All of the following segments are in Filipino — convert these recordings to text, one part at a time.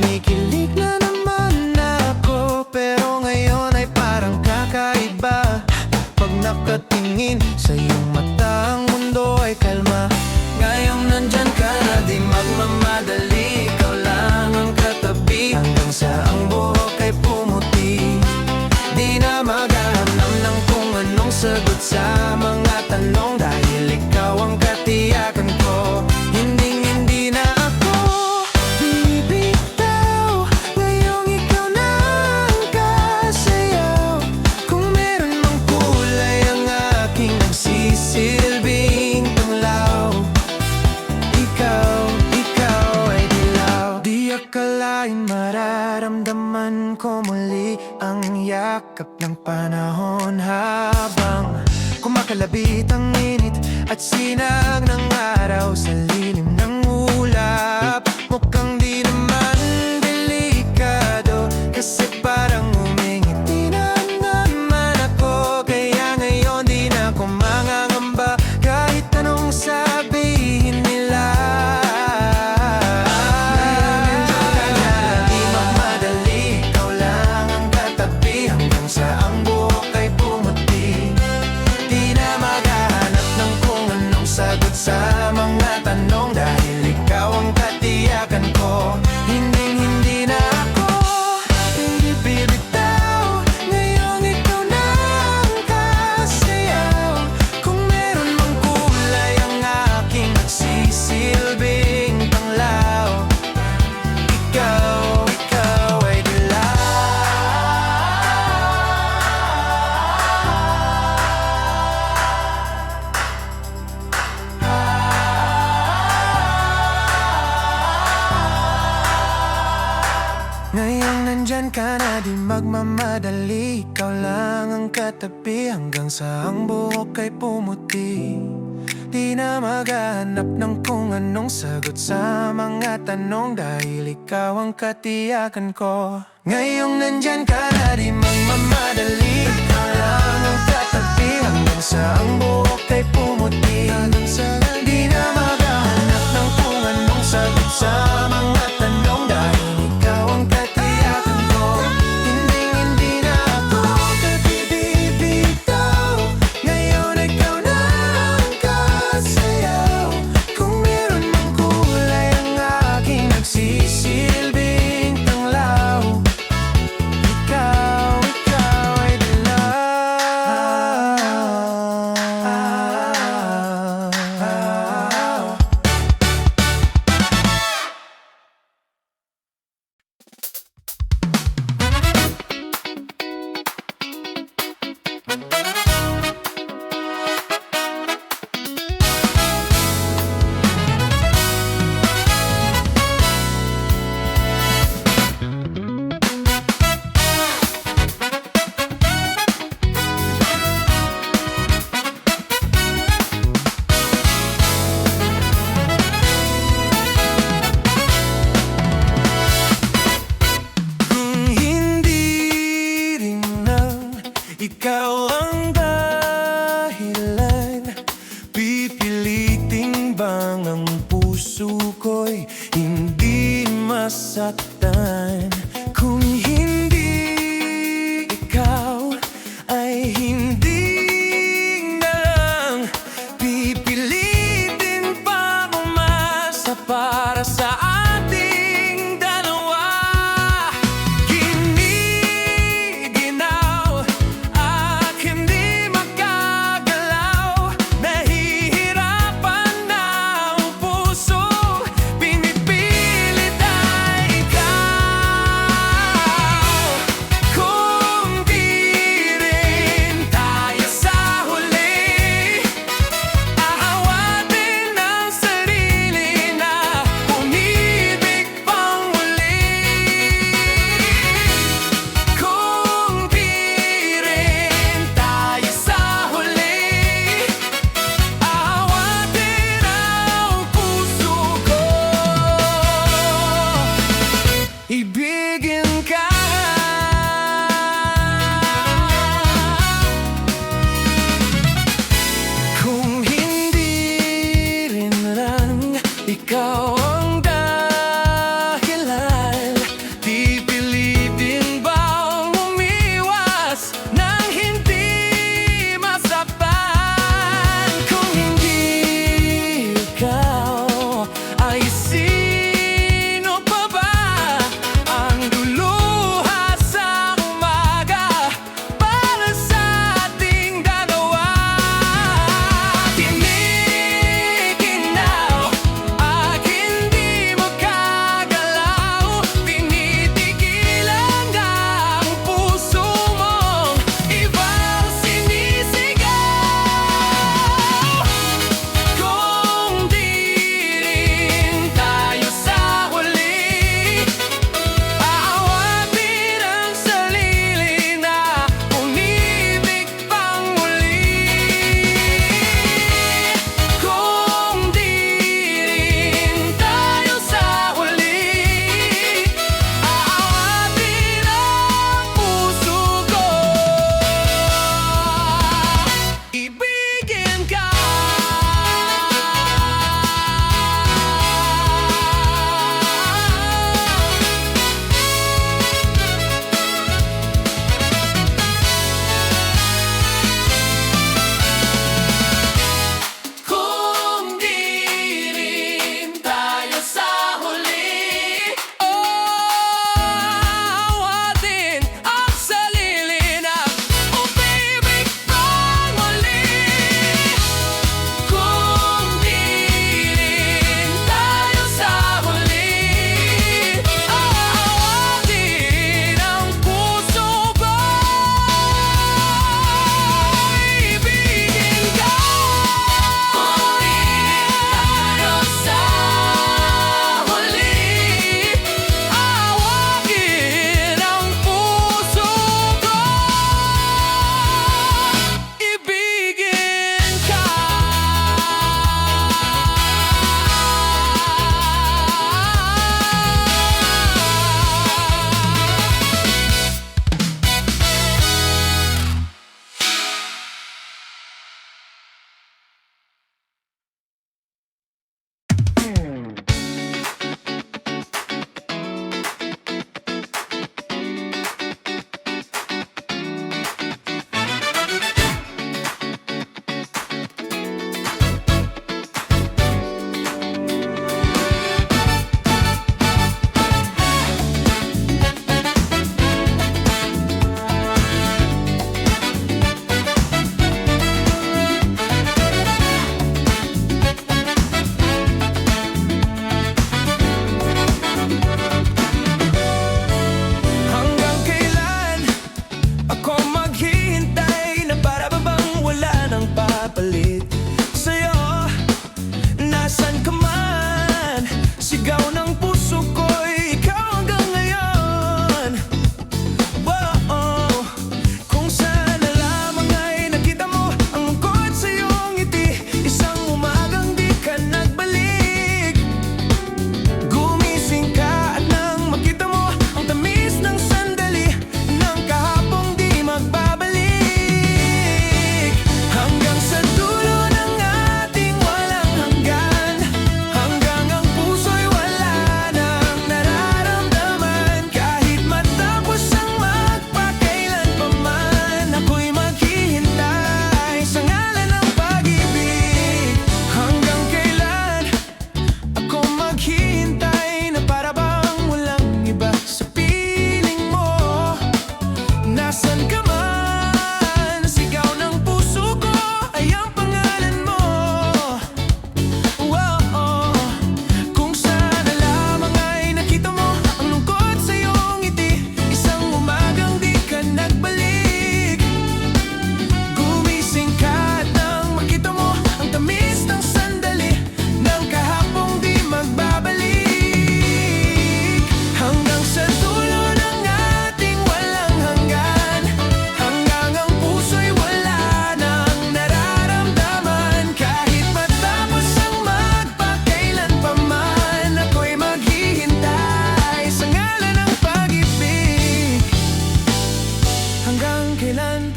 kinikilig na naman ako, pero ngayon ay parang kakaiba. Pag nakatingin sa iyong mata, ang mundo ay kalma. Ngayong nandyan ka na, di magmamadali, ikaw lang ang katabi, hanggang sa ang buhok ay pumuti. Di na maghahanap ng kung anong sagot sa mga tanong, dahil ikaw ang katiyakan ko. Hindi na ako bibitaw, ngayong ikaw na ang kasayaw. Kung meron mang kulay ang aking nagsisilbing tanglaw, ikaw ay dilaw. Di akalain mararamdaman ko muli ang yakap ng panahon, habang kumakalabit ang init at sinag ng araw sa lilim ng ulap. Mukhang di naman delikado, kasi parang umingiti na naman ako. Kaya ngayon di na ako mangangamba, kahit anong sabihin nila. Di magmadali, ikaw lang ang katabi, hanggang sa ang buhok ay pumuti. Di na maghahanap ng kung anong sagot sa mga tanong, dahil ikaw ang katiyakan ko. Hindi na ako bibitaw, ngayong ikaw na ang kasayaw. Kung meron mang kulay ang aking nagsisilbing tanglaw, ikaw ay dilaw. Ngayong nandyan ka na, di magmamadali, ikaw lang ang katabi, hanggang sa ang buhok ay pumuti. Di na maghahanap ng kung anong sagot sa mga tanong, dahil ikaw ang katiyakan ko. Ngayong nandyan ka na, di magmamadali, ikaw lang ang katabi, hanggang sa ang buhok ay pumuti. Di na maghahanap ng kung anong sagot sa mga tanong, dahil ikaw ang katiyakan ko. Hindi na ako bibitaw, ngayon ikaw na ang kasayaw. Kung meron mang kulay ang aking nagsisilbing tanglaw, ikaw ay dilaw. Kung hindi rin lang ikaw ang dahilan, pipiliting bang ang puso ko'y hindi masaktan? Kung hindi ikaw, ay hindi na lang pipilitin pa umasa para sa ating dalawa. Giniginaw at hindi makagalaw, nahihirapan na ang puso, pinipilit ay ikaw.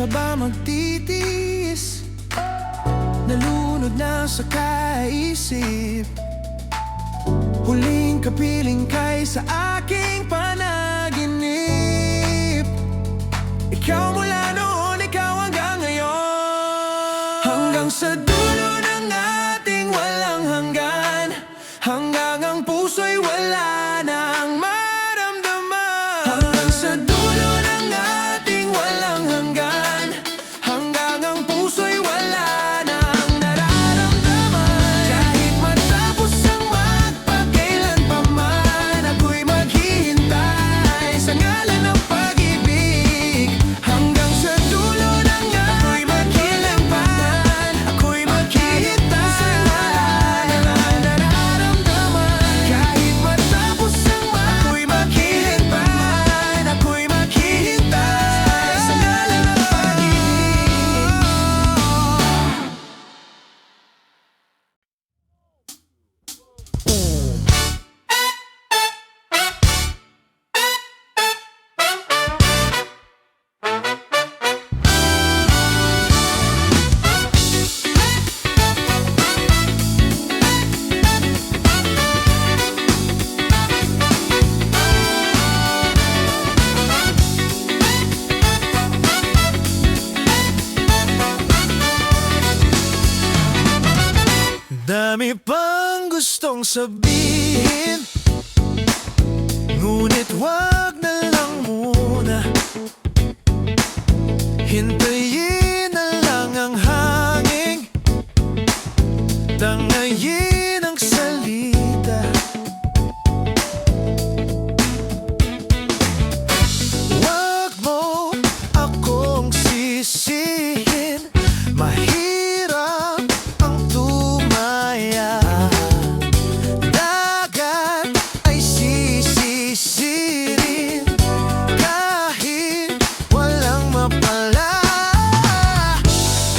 ba magtitiis? Nalunod na sa kaisip, huling kapiling kay sa aking panaginip. Ikaw mula noon, ikaw hanggang ngayon, hanggang sa dulo ng ating walang hanggan, hanggang ang puso'y wala nang maramdaman. Hanggang sa dulo ng ating walang hanggan, hanggang ang puso'y wala nang nararamdaman. Kahit matapos ang magpakailan pa man, ako'y maghihintay sa ngalan ng pag-ibig. Hanggang sa dulo ng ako'y magkailanman, ako'y maghihintay sa ngalan ng nararamdaman. Kahit matapos ang ako'y maghihintay, ako'y maghihintay sa ngalan ng pag-ibig. Dami pang gustong sabihin, ngunit wag na lang muna. Hintayin na lang ang hangin, tangayin ang salita. Wag mo akong sisihin, mahirap ang tumaya. Dagat ay sisisirin kahit walang mapala.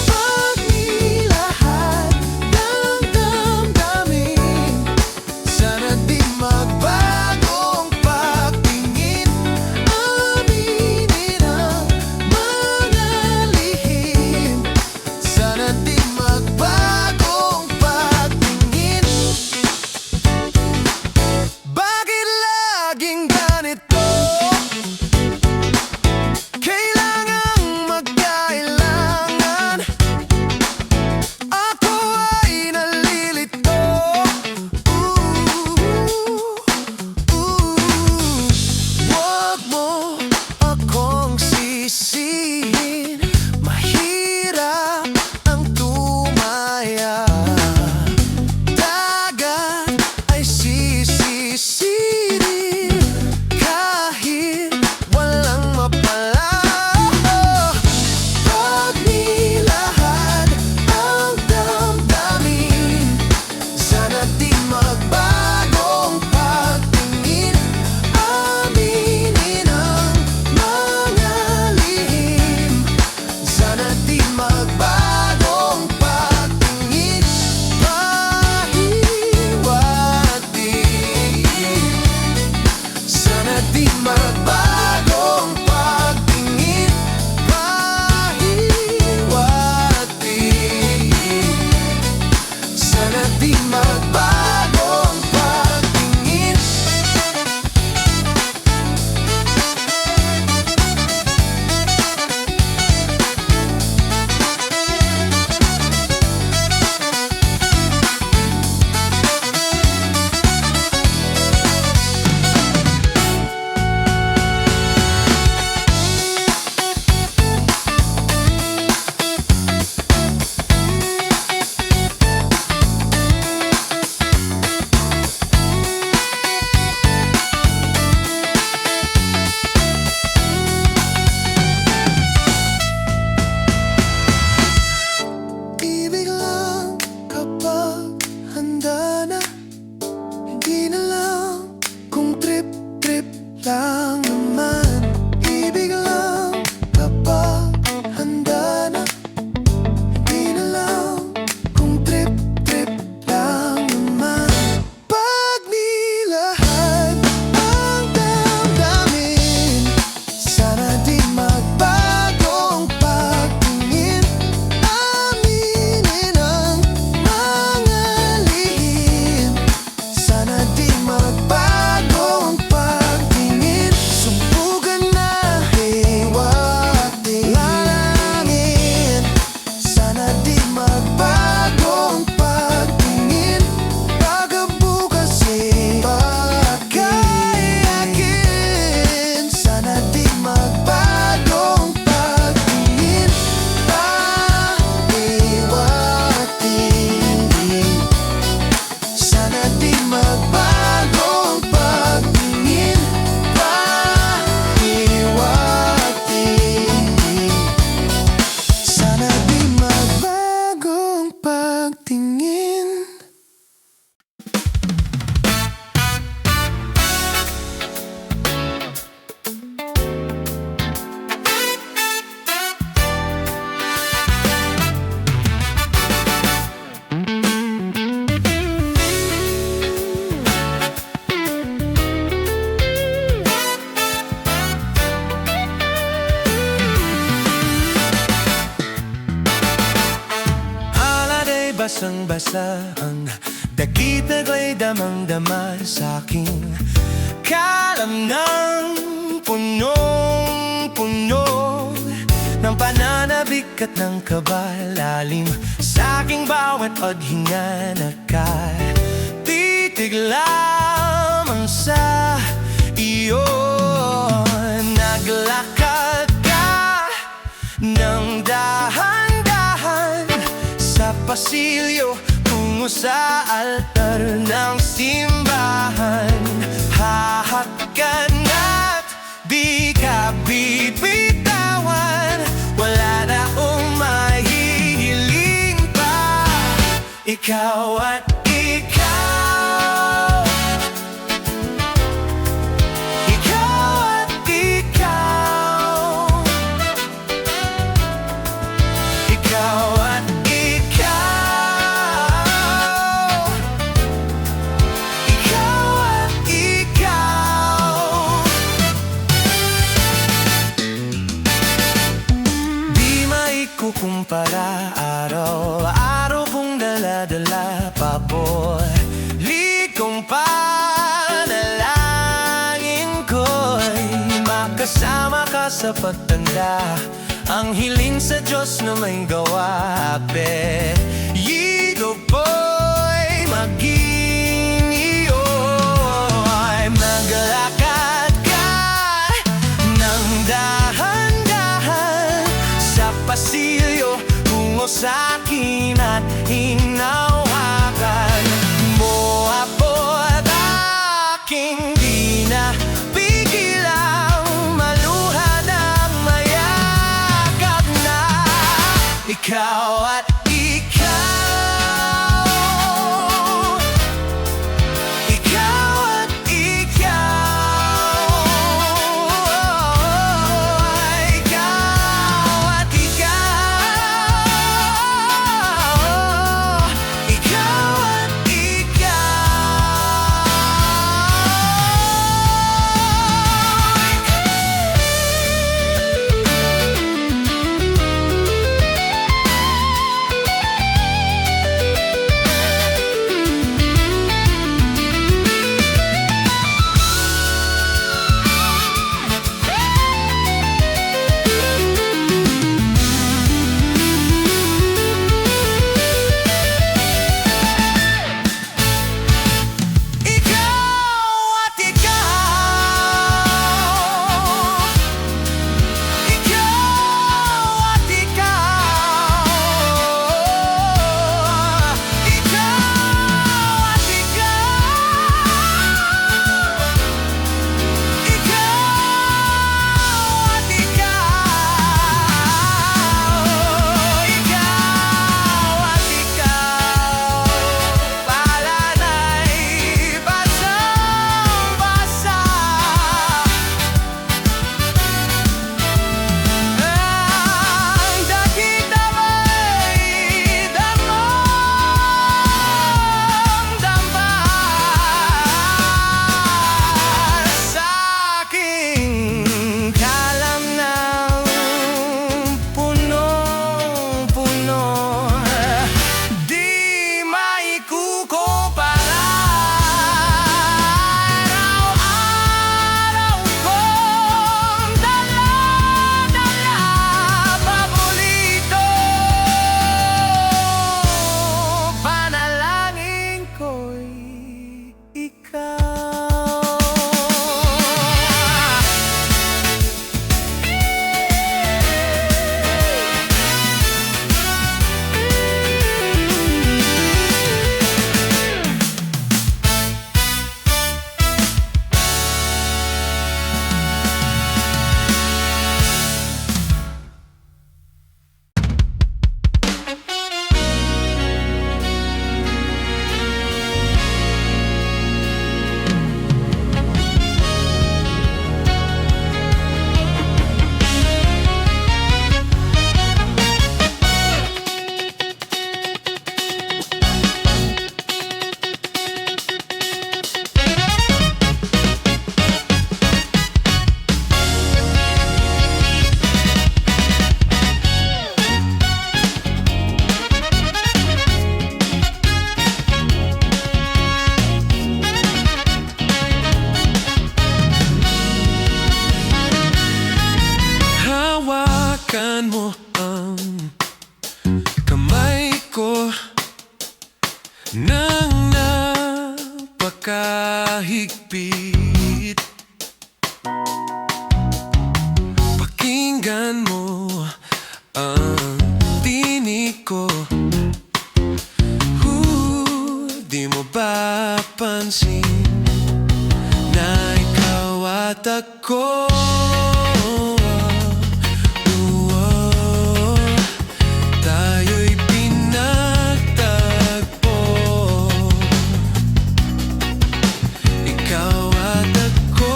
Pag nilahat ng damdamin, sana di magbagong pagtingin. Aminin ang mga lihim, sana di magbagong pagtingin. Bakit laging ganito? Kailangang magkailangan, ako ay nalilito. Wag mo akong sisihin, mahirap ang tumaya. Dagat ay sisisirin kahit walang mapala. Pag nilahat ang damdamin, sana di magbagong pagtingin. Aminin ang mga lihim, sana di magbagong pagtingin. Pahiwati, sana di magbagong pagtingin. Pahiwati, sana di magbagong pagtingin. Ibig lang kapag handa na, hindi na lang kung trip-trip lang naman. Ibig lang kapag handa na, hindi na lang kung trip-trip lang naman. Pag nilahat ang damdamin, sana di magbagong pag basang-basa ang dakita ko'y damang-dama sa'king kalamnang punong-puno ng pananabik at ng kabalalim sa'king bawat paghinga nakatitig lamang sa iyo. Naglakad ka ng dahan-dahan sa pasilyo tungo sa altar ng simbahan. Hahak ka na't di ka bibitawan, wala na umahihiling pa. Ikaw at ikaw, ikaw at ikaw, ikaw at ikaw, ikaw at ikaw. Di maikukumpara, araw-araw kong dala-dala paboritong panalangin ko'y makasama ka sa pagtanda. Ang hiling sa Diyos na may gawa, apelyido ko'y maging iyo. Ay maglakad ka ng dahan-dahan sa pasilyo tungo sa'kin at hinawakan mo ako at aking di na pigilang maluha ng mayakap na. Ikaw at ikaw, Tayo'y pinagtagpo. Ikaw at ako,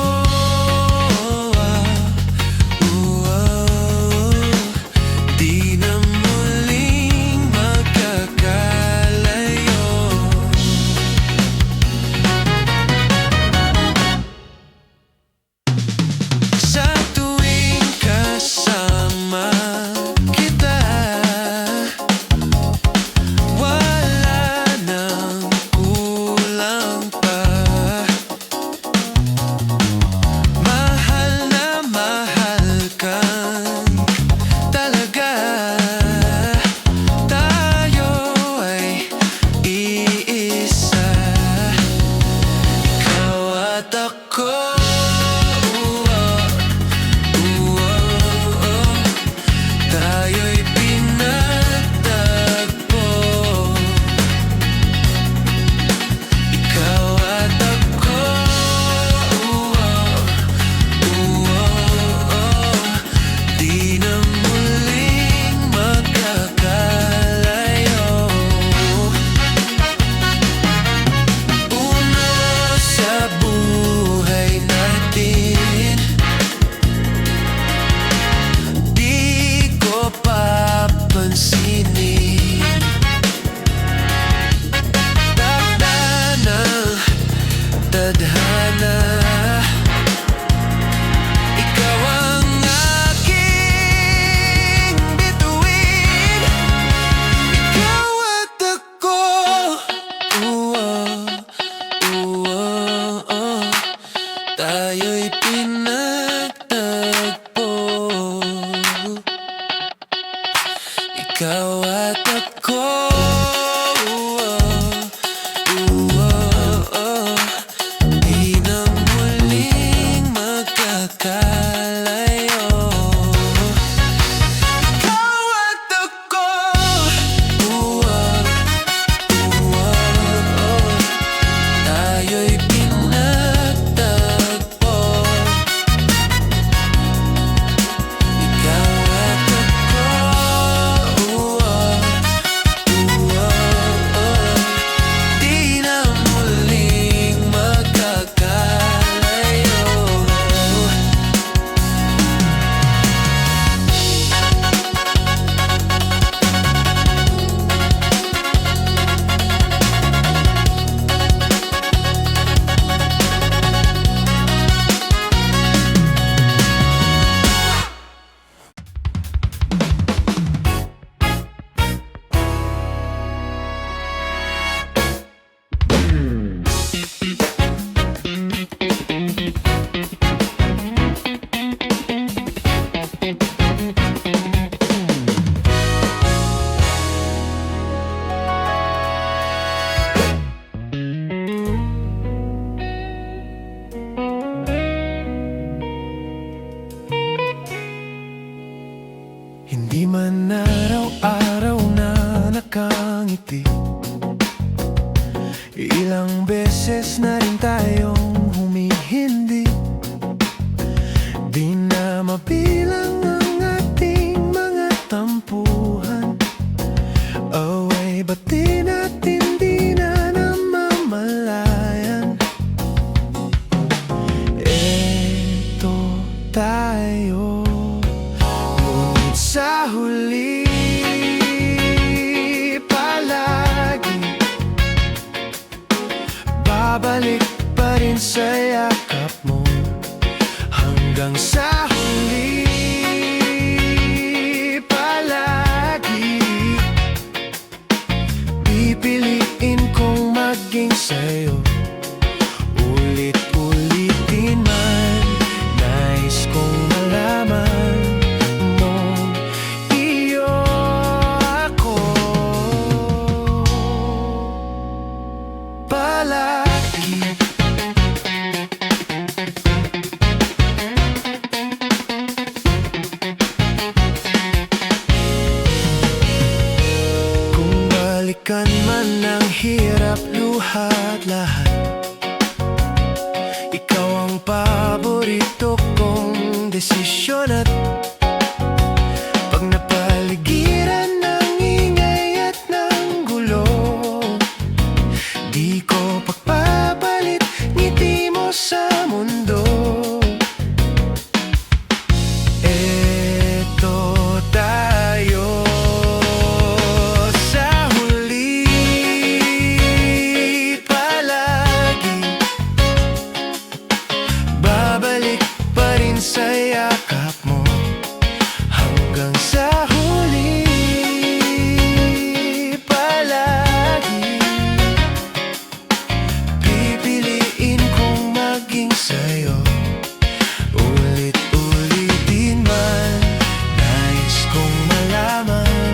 di na muling magkakalayo. Sa tuwing kasama kita, wala nang kulang pa. Mahal na mahal kang talaga. Tayo ay iisa, ikaw at ako. Tayo'y pinagtagpo. Ikaw at ako, di na muling magkakalayo. Uno sa buhay natin, di ko papansinin. Takda ng tadhana, ikaw ang aking bituin. Ikaw at ako, tayo'y pinagtagpo. Ikaw at ako, di na muling magkakalayo. Ikaw at ako, tayo'y pinagtagpo. Ikaw at ako, di na muling magkakalayo. Hindi man araw-araw na nakangiti, ilang beses na rin tayong humihindi. Di na mabilang ang ating mga tampuhan. Away bati natin, di na namamalayan. Eto tayo, ngunit sa huli palagi babalik pa rin sa yakap mo. Hanggang sa huli palagi pipiliin kong maging sa'yo. Ulit-ulitin man, nais kong malaman mong iyo ako palagi. emosyon at pag napaligiran ng ingay at ng gulo, di ko pagpapalit ngiti mo sa mundo. Eto tayo sa huli, palagi babalik pa rin sa yakap mo. Hanggang sa huli, palagi pipiliin kong maging sa'yo. Ulit-ulitin man, nais kong malaman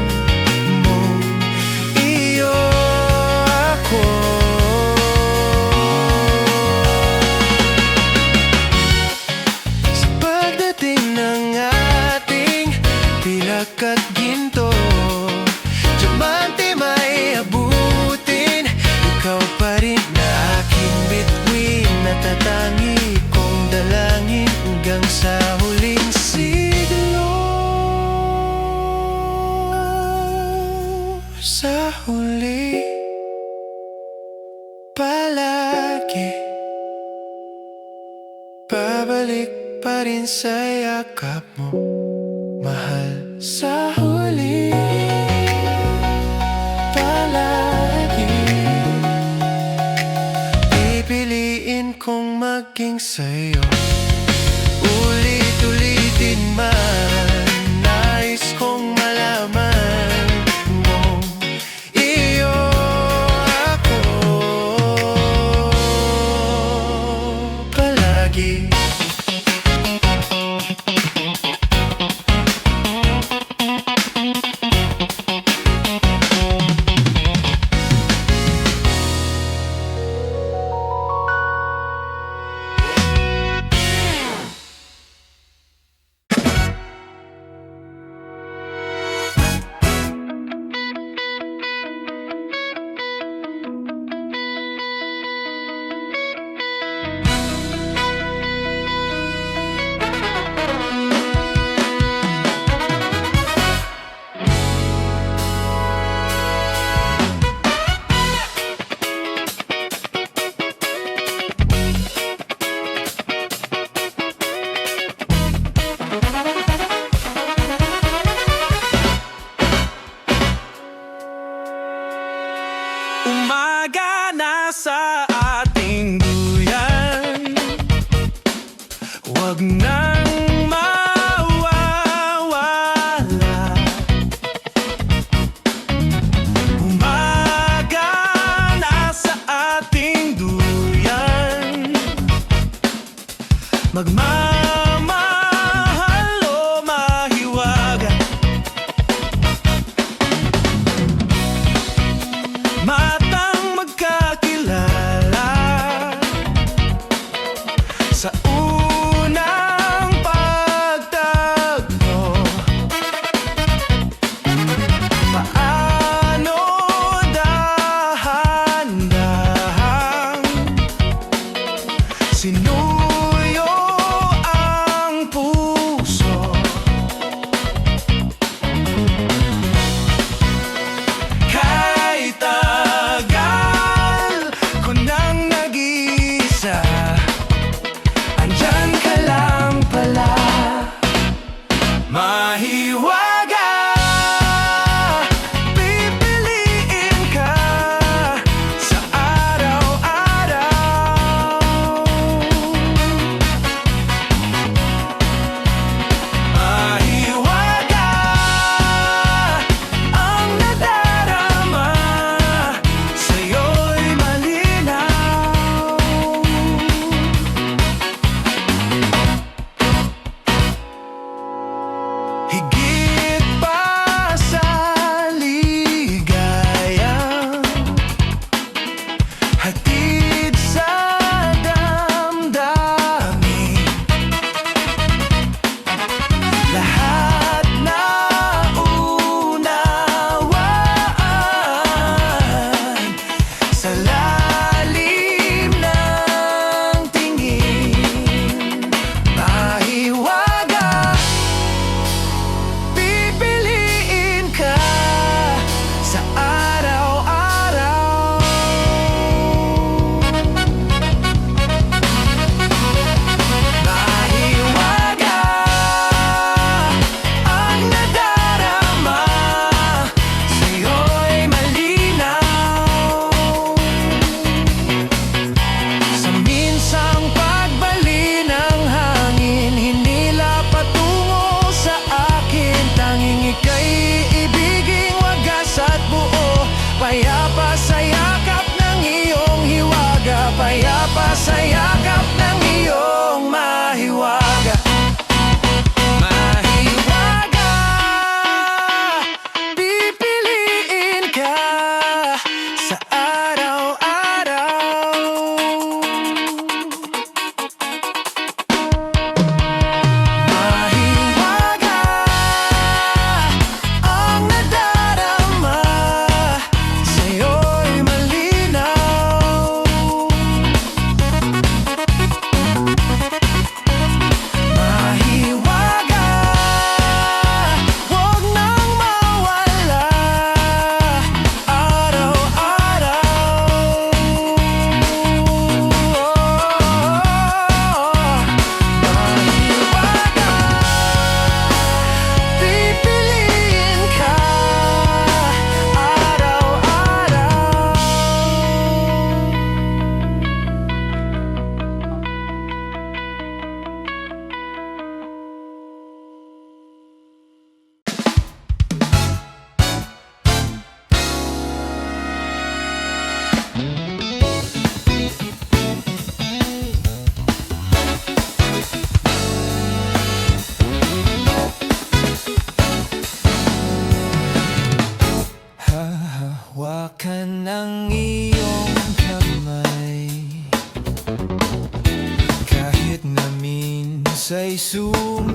mong iyo ako. Sa pagdating ng ating pilak at ginto, diamante may abutin, ikaw pa rin na aking bituin, natatangi kong dalangin hanggang sa huling siglo. Sa huli, palagi babalik pa rin sa yakap mo, mahal. Sa huli, palagi pipiliin kong maging sa'yo. Ulit-ulitin man, nais kong malaman mong iyo ako. Palagi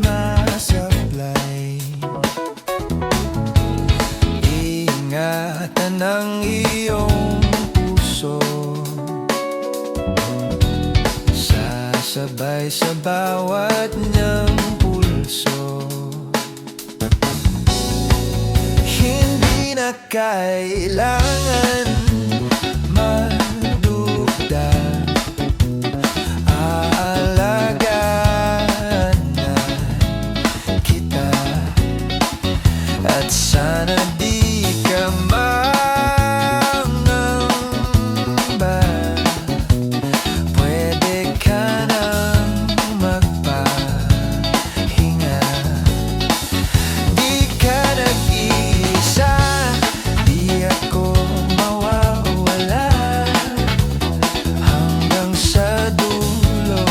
sumasablay. Ingatan ang iyong puso, sasabay sa bawat niyang pulso. Hindi na kailangan magduda, aalagaan na kita. At sana di ka mangamba, pwede ka nang magpahinga. Di ka nag-iisa, di ako mawawala, hanggang sa dulo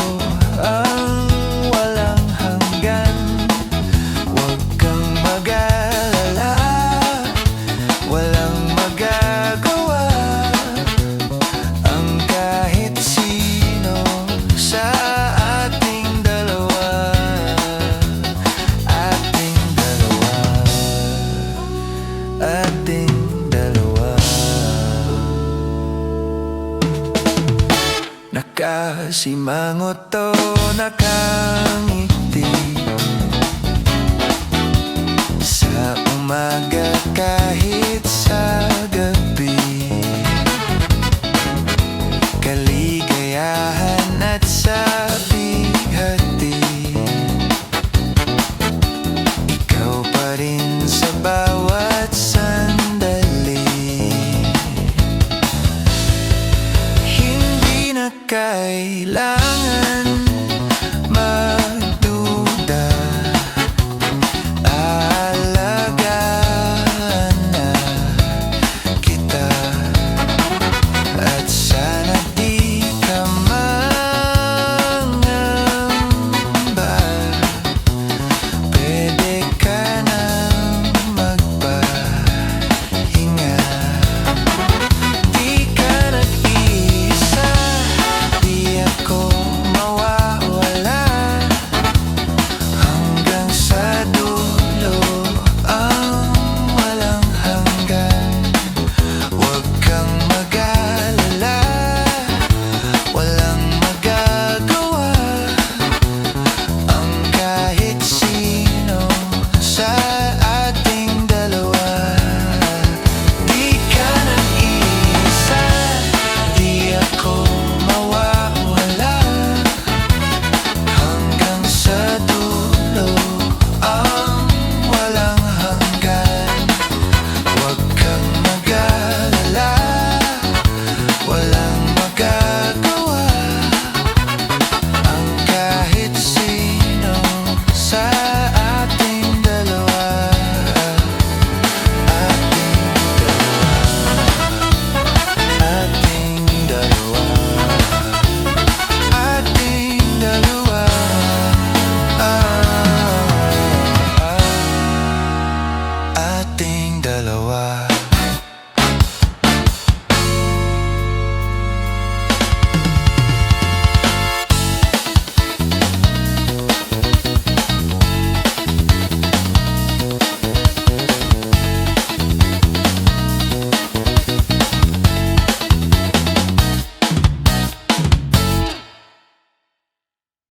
ang walang hanggan. Huwag kang mag-alala, walang magagawa ang kahit sino sa ating dalawa. Ating dalawa, ating dalawa. Nakasimangot to, nakangiti,